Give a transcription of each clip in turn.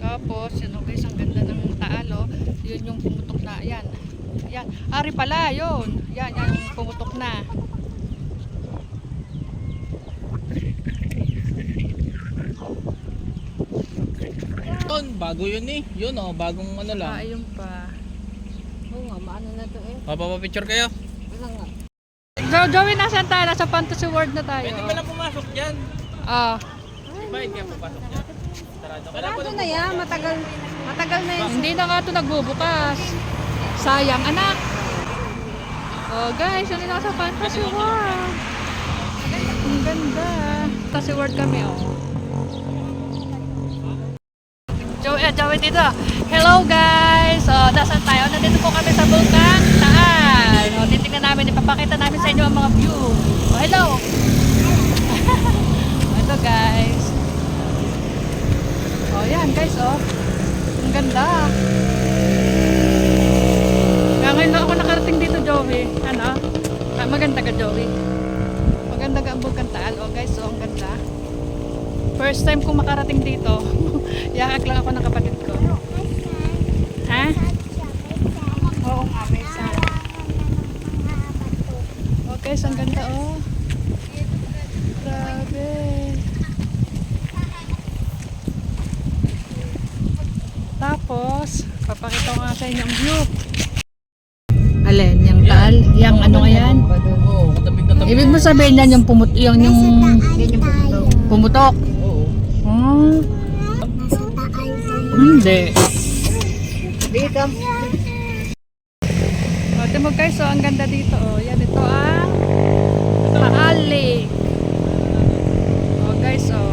Tapos, yun o guys, ang ganda ng Taal o. Yun yung pumutok na, yan. Yan, ari pala, yun. Yan, yan yung pumutok na. Yun, bago yun eh. Yun oh, bagong ano lang. Ah, ayun pa. Oo nga, maano na to eh. Papapapicture kayo? Wala nga. Joey, nasan tayo? Nasa Fantasy World na tayo. Pwede ba lang pumasok dyan? Ah, Diba, hindi ka pumasok dyan? Sarado. Sarado na yan, matagal na yan. hindi na nga ito nagbubukas. Sayang, anak. Oh guys, yun na sa Fantasy World. Ang ganda. Fantasy World kami, oh. Joey dito. Hello guys! So, nasan tayo? Nandito po kami sa Bulkang Taal. O, titignan namin, ipapakita namin sa inyo ang mga view. Oh, hello! Ito guys. Oh, yan guys, oh. Ang ganda. Kaya ngayon lang ako nakarating dito, Joey. Ano? Maganda ka, Joey. Maganda ka ang Bulkang Taal. Oh guys, oh, ang ganda. First time ko makarating dito. Yakag lang ako ng kapatid ko. Ha? Oo nga, may sana. Okay, ang ganda oh. Grabe. Tapos, papakita ko nga sa inyo ang view. Alin, yung Taal? Yung ano nga yan? Oo, katabing-katabing. Ibig mo sabihin yan yung pumutok? Oo. Hmm. Hindi. Dito. O, tingnan mo guys, oh, ang ganda dito. Oh. Yan, ito ang Taal Lake. Oh guys, oh.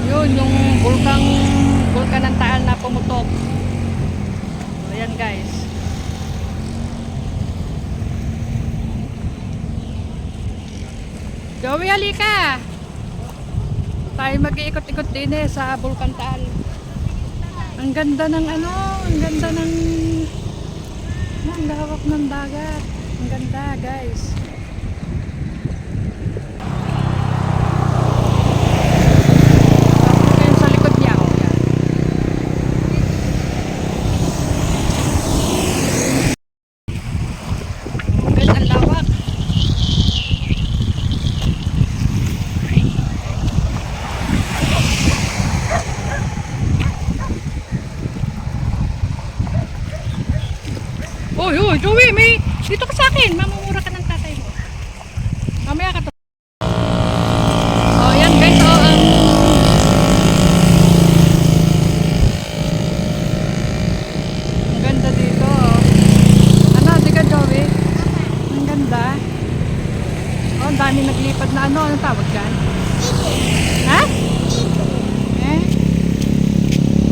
Yun, yung bulkan ng Taal na pumutok. Oh, yan guys. Joey, halika! Tayo mag-iikot-ikot din eh sa Bulkang Taal. Ang ganda ng ano, ang ganda ng ang lawak ng dagat. Ang ganda, guys. Tapos yun sa likod niya, oh, yan. Guys, ang lawak. Oy, oy, Joey, may dito ka sa akin. Mamumura ka ng tatay mo. Mamaya ka to. Oh, yan guys, oh, ang ganda dito, oh. Ano, di ka, Joey? Ang ganda. Oh, ang dami naglipad na ano, anong tawag dyan? Ha? Eh?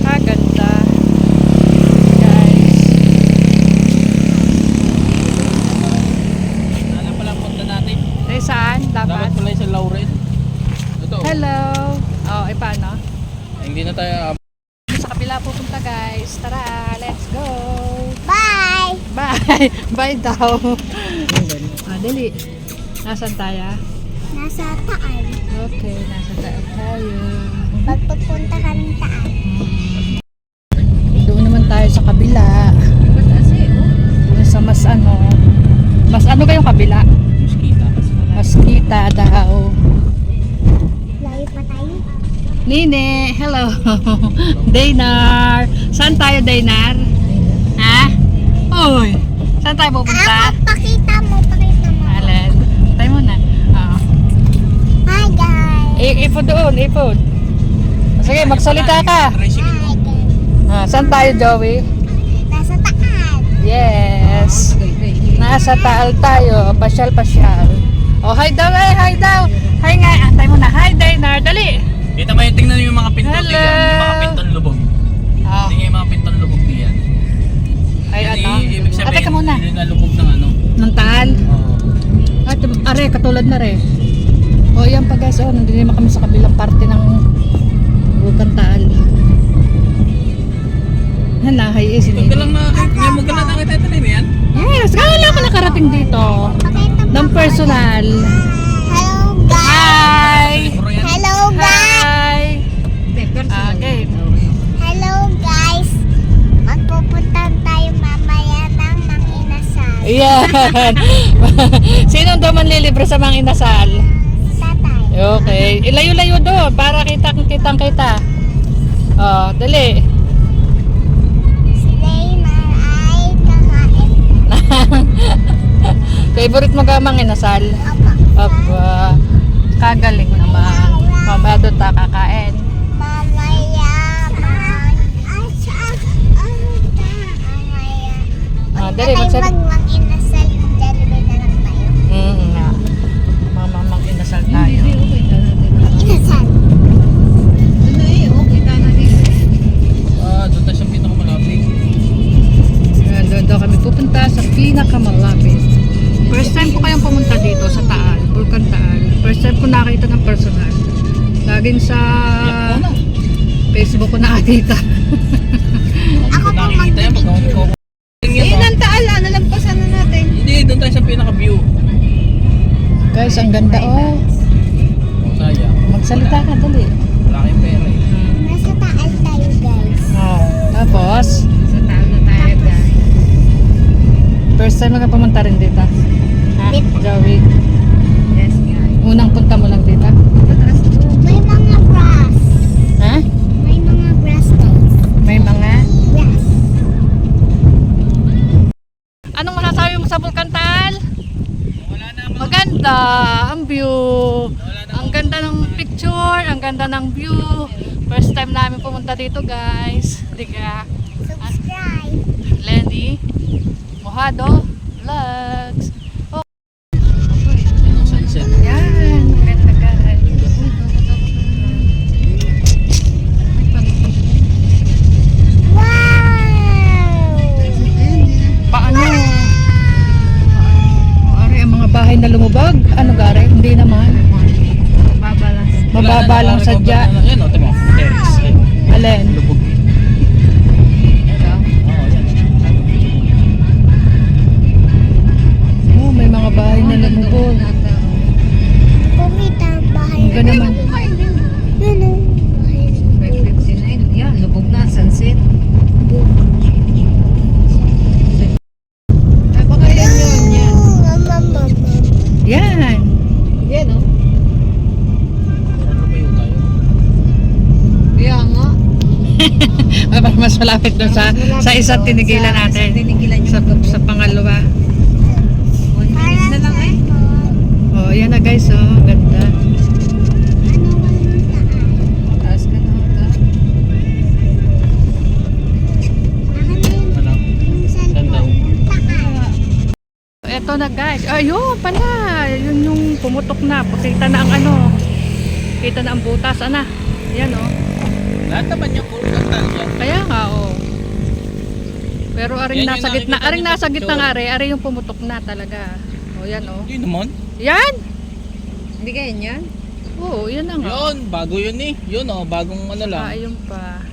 Ah, ganda. Saan? Dapat Dapat? pala yung sa Lauren. Ito. Hello! Oh, eh paano? Hindi na tayo. Sa kapila pupunta guys. Tara, let's go! Bye! Bye! Bye daw! Dali. Nasaan tayo? Nasa Taal. Okay, nasa tayo tayo. Pagpupunta ka ng Taal. Doon naman tayo sa kabila. Doon sa mas ano kayong kabila? Maskita daw. Layo pa tayo. Nine, hello. Daynar. Saan tayo, Daynar? Ha? Uy, saan tayo pupunta? Pakita mo. Alin? Tayo muna. Oh. Hi guys. Ipod doon, ipod. Sige, magsalita ka. Hi guys. Saan tayo, Joey? Nasa Taal. Yes. Nasa Taal tayo. Pasyal. Oh, hi daw eh, hi daw. Hi nga, antay mo na. Hi, Daynar, dali. Kita mo yung tingnan yung mga pinton. Hello. Tingnan yung mga pinton lubog. Oh, Tingnan yung mga pinton lubog diyan. ay Yan ano? ibig sabihin, Teka muna. hindi na lubog ng ano. Ng Taal? Oo. At are, katulad na re. O yan pa guys, nandun naman kami sa kabilang parte ng Bulkang Taal. Hanahay is Huwag ka lang ngayon mo ka lang nakita ito yan. Yes, kaya lang ako nakarating dito. Ng personal. Hello guys. Hi! Puro yan. Hello guys. Hi! Yan. Sino daw manlilibre sa mga inasal? Tatay. Okay. Ilayo-layo doon para kitang-kita. Oh, dali. Si Neymar ay kakain. Favorite mo ka mga inasal? Opo. Aba, kagaling naman. Mamaya doon ta kakain. Mamaya. Ah, dali, magsal- Mag-inasal. Jollibee na lang tayo. Nga. Mama, mag-inasal tayo. Inasal. Doon tayo sa pinakamalapit. Doon daw kami pupunta sa pinakamalapit. First time ko kayang pumunta dito sa Taal, Bulkan Taal. First time ko nakita ng personal. Laging sa Facebook ko nakakita. Ako po Nakikita yan pag ako ko. ng Taal, nalampasan na natin. Hindi, doon tayo sa pinaka-view. Guys, ang ganda oh. Sayang. Magsalita ka, dali. Wala kayong pera eh. Nasa taal tayo, guys. Oh, tapos, Sa taal na tayo, guys. first time ka pumunta rin dito. Ha? Joey, Yes, guys. unang punta mo lang dito. May mga grass. Ha? May mga grass, guys. May mga... Grass. Anong masasabi mo sa Bulkan Taal? Wala na. Maganda ang view. Ang ganda ng picture, ang ganda ng view. First time namin pumunta dito, guys. Diga. Subscribe. Lenny Mojado Vlogs. Oh, Yan ang sunset. yan. Ang ganda, guys. Wow! Paano? Ari, ang mga bahay na lumubog? Ano, Gare? Hindi naman. Mababa lang sadya. Yan o, tama. Terrace. Ayun. Alin? Lubog. Oo, yan. Oh, may mga bahay na lumubog. Kumita ang bahay. Ang ganda naman. Yun o. Bahay. Yan, lubog na, sunset. Ay, baka yan yun, yan. Mama. Yan. Yan, oh. Ano ba yun tayo? Kaya nga. Mas malapit doon sa isang tinigilan natin. Tinigilan Sa, sa pangalawa. 1 minute na lang eh. Oh, yan na guys. Oh, ang ganda. Taas ka na ka. Ano? Ganda. Eto na guys. Ayun pala. Yun yung pumutok na. Kita na ang ano. Kita na ang butas. Ana. Yan oh. Lahat naman yung puro kantal yan. Kaya nga oh. Pero aring Yan yung nasa gitna. nakikita Aring niyo sa nasa gitna picture. nga ari yung pumutok na talaga. Oh, yan oh. Hindi naman. Yan. Hindi ka yan? Oo, yan na nga. Yun, bago yun eh. Yun o, bagong ano lang. Ayun pa.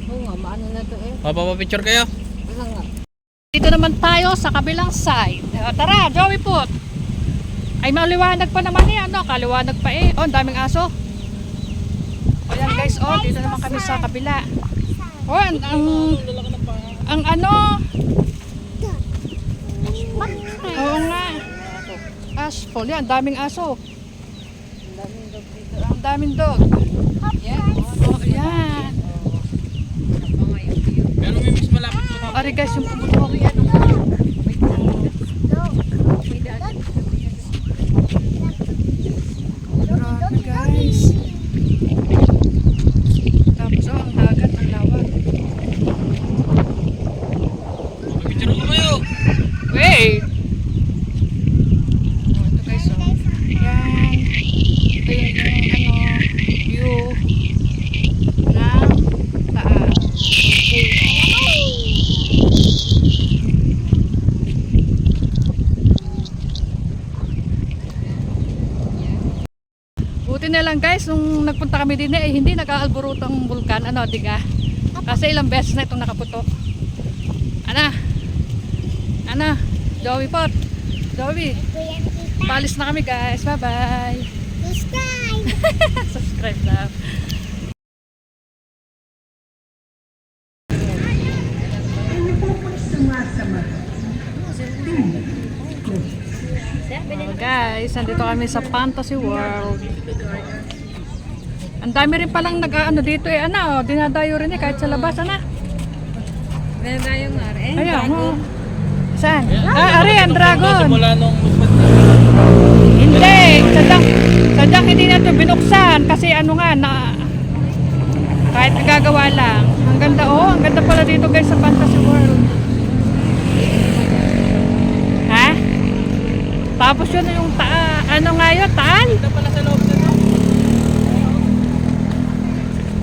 Oo nga, maano na to eh. Papapapicture kayo? Wala nga. Dito naman tayo sa kabilang side. Tara, Joey Put. Ay, maliwanag pa naman eh. Ano, kaliwanag pa eh. Oh, ang daming aso. O yan guys, oh, dito naman kami sa kabila. Oh, Lalaki ng paa. ang ano. Oo nga. Asphalt, yan, ang daming aso. Ang daming dog. Yan. Oh, yan. Pero may mas malapit sa Ari guys, yung pumutok yan. Grabe guys. Tapos oh, ang dagat, ang lawak. Papapicture ko kayo. Wait! Oh, ito guys, oh. Yan. Ito yung ano, view ng Taal. Buti na lang guys, nung nagpunta kami din eh, hindi nag-aalburuto ang bulkan, ano, diga? Kasi ilang beses na itong nakaputok. Ana? Ana? Joey Pot? Joey? Palis na kami guys. Bye-bye. Subscribe. Subscribe na. nandito kami sa Fantasy World. Ang dami rin palang nag-ano dito eh, ano, dinadayo rin eh, kahit sa labas, ano? Meron yung nga eh. Ayan, oh. Saan? Ari, ang dragon. Simula nung movement na. Hindi, sadyang hindi na ito binuksan kasi ano nga, na, kahit nagagawa lang. Ang ganda, oh, ang ganda pala dito guys sa Fantasy World. Ha? Tapos yun yung ano nga yun, taal? Ito pala sa loob na to.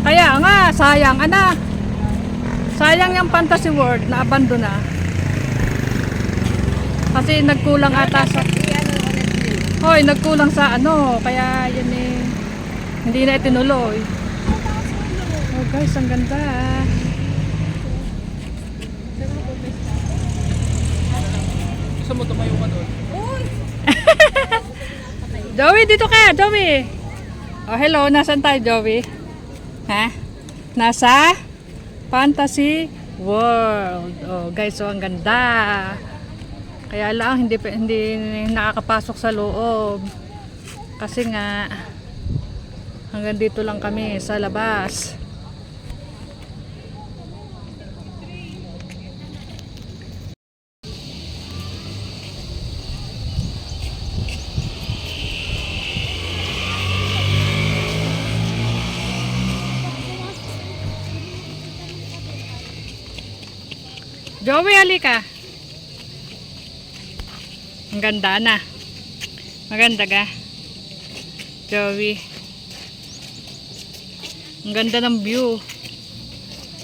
Kaya nga, sayang, sayang yung Fantasy World na abandona. Kasi nagkulang ata sa... Hoy, nagkulang sa ano, kaya yan eh, hindi na itinuloy. Oh guys, ang ganda. Gusto mo tumayo ka doon? Joey, dito ka, Joey. Oh, hello, nasan tayo, Joey? Ha? Nasa Fantasy World. Oh, guys, so ang ganda. Kaya lang hindi nakakapasok sa loob. Kasi nga hanggang dito lang kami sa labas. Joey, halika. Ang ganda na. Maganda ka. Joey. Ang ganda ng view.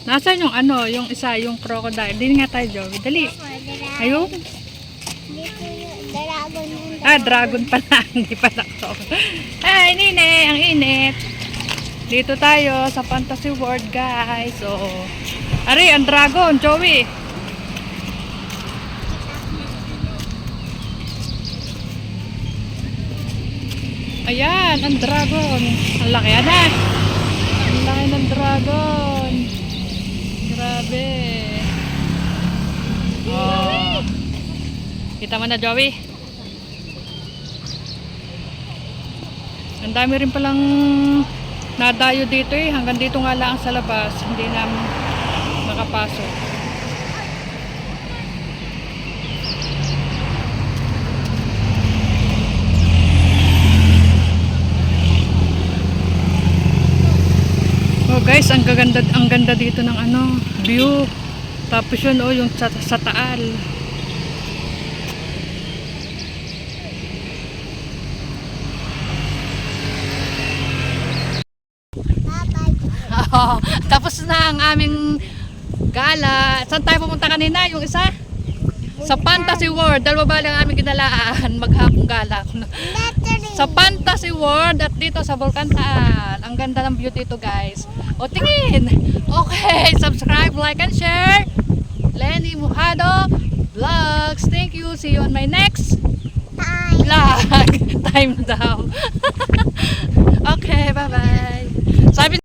Nasaan yung ano, yung isa, yung crocodile. Dili nga tayo, Joey. Dali. Ayun. Dito yung dragon yung Ah, dragon pala. Hindi pala crocodile. Ay, nine. Ang init. Dito tayo sa Fantasy World, guys. Oo. Ari, ang dragon, Joey. Ayan, ang dragon. Ang laki yan ha. Ang laki ng dragon. Grabe. Oh. Kita mo na, Joey. Ang dami rin palang nadayo dito eh. Hanggang dito nga lang sa labas. Hindi na makapasok. Oh guys, ang ganda dito ng ano, view. Tapos yun oh, yung sa taal. Tapos na ang aming gala. Saan tayo pumunta kanina? Yung isa? Sa Fantasy World. Dalawa ba lang aming ginalaan? Maghapong gala. Sa Fantasy World at dito sa Volcan Taal. Ang ganda ng view dito guys. O tingin! Okay, subscribe, like, and share. Lenny Mujado Vlogs. Thank you. See you on my next vlog. Time daw. Okay, bye-bye. Sabi